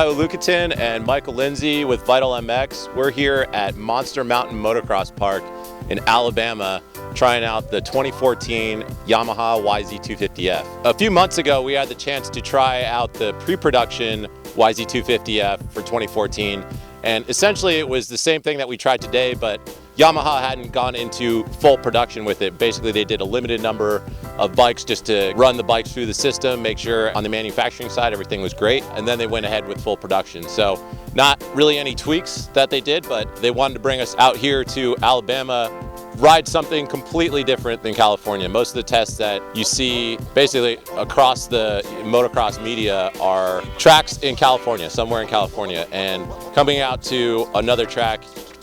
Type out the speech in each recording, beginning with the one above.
Kyle Lucatin and Michael Lindsay with Vital MX. We're here at Monster Mountain Motocross Park in Alabama trying out the 2014 Yamaha YZ250F. A few months ago, we had the chance to try out the pre-production YZ250F for 2014, and essentially it was the same thing that we tried today, but Yamaha hadn't gone into full production with it. Basically, they did a limited number of bikes just to run the bikes through the system, make sure on the manufacturing side everything was great, and then they went ahead with full production. So not really any tweaks that they did, but they wanted to bring us out here to Alabama, ride something completely different than California. Most of the tests that you see basically across the motocross media are tracks in California, somewhere in California, and coming out to another track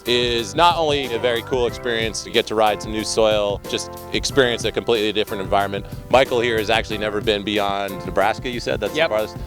is not only a very cool experience to get to ride some new soil, just experience a completely different environment. Michael here has actually never been beyond Nebraska, you said? That's yep. The farthest?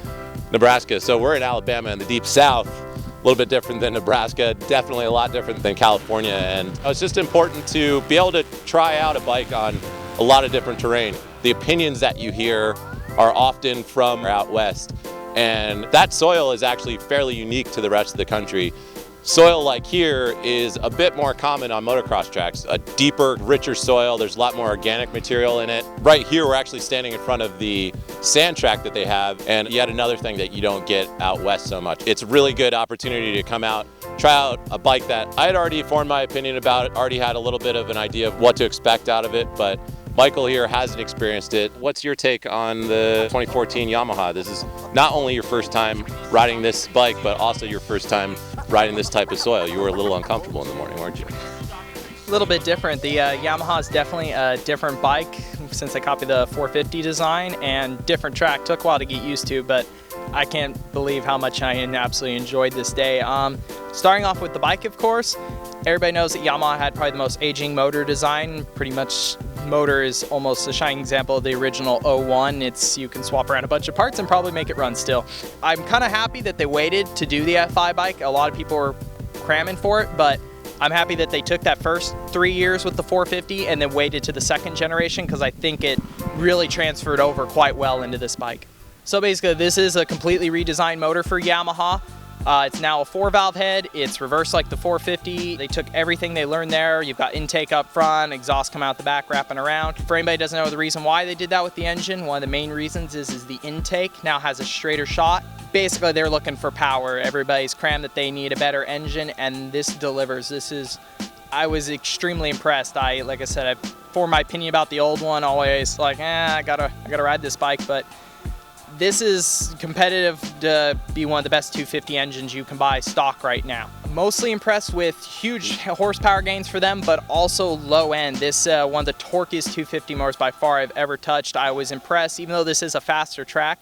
Nebraska. So we're in Alabama in the deep south, a little bit different than Nebraska, definitely a lot different than California. And it's just important to be able to try out a bike on a lot of different terrain. The opinions that you hear are often from out west, and that soil is actually fairly unique to the rest of the country. Soil like here is a bit more common on motocross tracks, a deeper, richer soil. There's a lot more organic material in it. Right here, we're actually standing in front of the sand track that they have, and yet another thing that you don't get out west so much. It's a really good opportunity to come out, try out a bike that I had already formed my opinion about, already had a little bit of an idea of what to expect out of it, but Michael here hasn't experienced it. What's your take on the 2014 Yamaha? This is not only your first time riding this bike, but also your first time riding this type of soil. You were a little uncomfortable in the morning, weren't you? A little bit different. The Yamaha is definitely a different bike since I copied the 450 design, and different track. Took a while to get used to, but I can't believe how much I absolutely enjoyed this day. Starting off with the bike, of course, everybody knows that Yamaha had probably the most aging motor design. Pretty much motor is almost a shining example of the original 01. You can swap around a bunch of parts and probably make it run still. I'm kind of happy that they waited to do the FI bike. A lot of people were cramming for it, but I'm happy that they took that first 3 years with the 450 and then waited to the second generation, because I think it really transferred over quite well into this bike. So basically, this is a completely redesigned motor for Yamaha. It's now a 4-valve head. It's reversed like the 450. They took everything they learned there. You've got intake up front, exhaust come out the back, wrapping around. For anybody who doesn't know the reason why they did that with the engine, one of the main reasons is the intake now has a straighter shot. Basically, they're looking for power. Everybody's crammed that they need a better engine, and this delivers. I was extremely impressed. Like I said, I formed my opinion about the old one. Always like, I gotta ride this bike, but this is competitive to be one of the best 250 engines you can buy stock right now. Mostly impressed with huge horsepower gains for them, but also low end. This one of the torquiest 250 motors by far I've ever touched. I was impressed. Even though this is a faster track,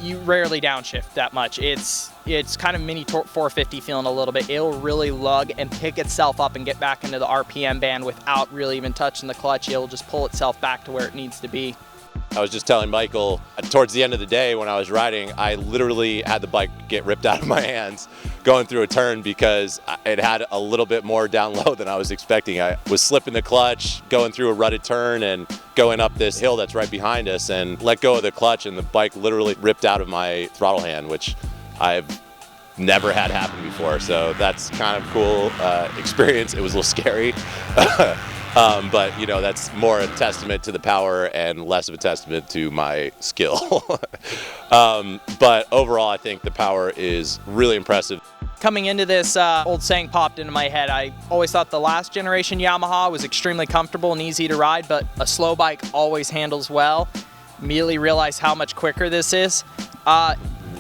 you rarely downshift that much. It's kind of mini 450 feeling a little bit. It'll really lug and pick itself up and get back into the RPM band without really even touching the clutch. It'll just pull itself back to where it needs to be. I was just telling Michael, towards the end of the day when I was riding, I literally had the bike get ripped out of my hands going through a turn because it had a little bit more down low than I was expecting. I was slipping the clutch, going through a rutted turn and going up this hill that's right behind us, and let go of the clutch, and the bike literally ripped out of my throttle hand, which I've never had happen before. So that's kind of cool experience. It was a little scary. But you know, that's more a testament to the power and less of a testament to my skill. But overall, I think the power is really impressive. Coming into this, old saying popped into my head. I always thought the last generation Yamaha was extremely comfortable and easy to ride, but a slow bike always handles well. Immediately realized how much quicker this is.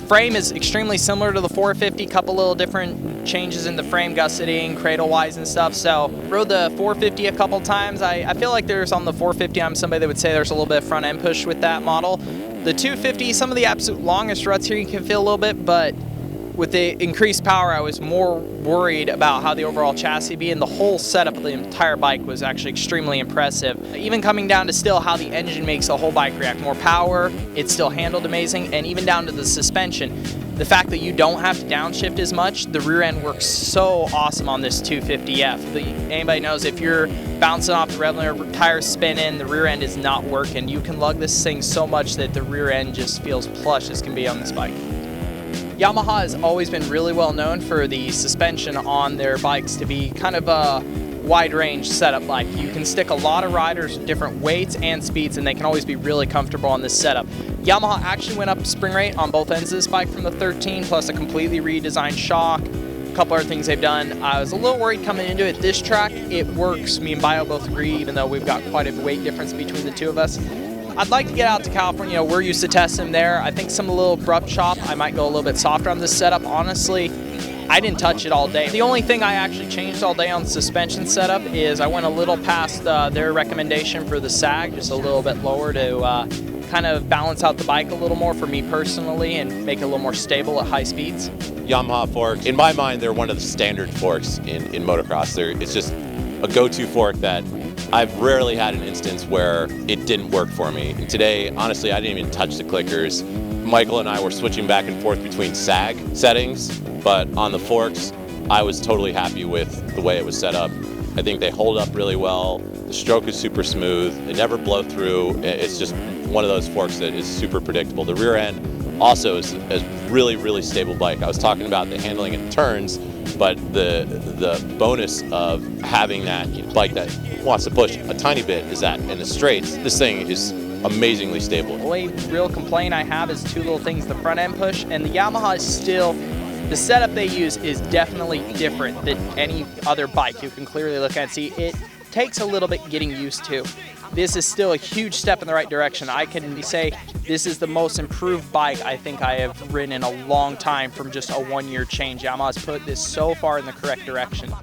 Frame is extremely similar to the 450, couple little different changes in the frame, gusseting, cradle wise and stuff. So rode the 450 a couple times. I feel like there's on the 450, I'm somebody that would say there's a little bit of front end push with that model. The 250, some of the absolute longest ruts here you can feel a little bit, but with the increased power, I was more worried about how the overall chassis would be, and the whole setup of the entire bike was actually extremely impressive. Even coming down to still how the engine makes the whole bike react. More power, it still handled amazing, and even down to the suspension. The fact that you don't have to downshift as much, the rear end works so awesome on this 250F. Anybody knows if you're bouncing off the rev, tires spinning, the rear end is not working. You can lug this thing so much that the rear end just feels plush as can be on this bike. Yamaha has always been really well known for the suspension on their bikes to be kind of a wide range setup bike. You can stick a lot of riders with different weights and speeds, and they can always be really comfortable on this setup. Yamaha actually went up spring rate on both ends of this bike from the 13, plus a completely redesigned shock. A couple other things they've done. I was a little worried coming into it. This track, it works. Me and Bio both agree, even though we've got quite a weight difference between the two of us. I'd like to get out to California. We're used to testing there. I think some a little abrupt chop, I might go a little bit softer on this setup. Honestly, I didn't touch it all day. The only thing I actually changed all day on the suspension setup is I went a little past their recommendation for the sag, just a little bit lower to kind of balance out the bike a little more for me personally and make it a little more stable at high speeds. Yamaha fork, in my mind, they're one of the standard forks in motocross. It's just a go-to fork that I've rarely had an instance where it didn't work for me. And today, honestly, I didn't even touch the clickers. Michael and I were switching back and forth between sag settings, but on the forks, I was totally happy with the way it was set up. I think they hold up really well. The stroke is super smooth. They never blow through. It's just one of those forks that is super predictable. The rear end also is a really, really stable bike. I was talking about the handling in turns, but the bonus of having that bike that wants to push a tiny bit is that in the straights, this thing is amazingly stable. The only real complaint I have is two little things, the front end push, and the Yamaha is still, the setup they use is definitely different than any other bike. You can clearly look at and see it takes a little bit getting used to. This is still a huge step in the right direction. I can say this is the most improved bike I think I have ridden in a long time from just a one-year change. Yamaha's put this so far in the correct direction.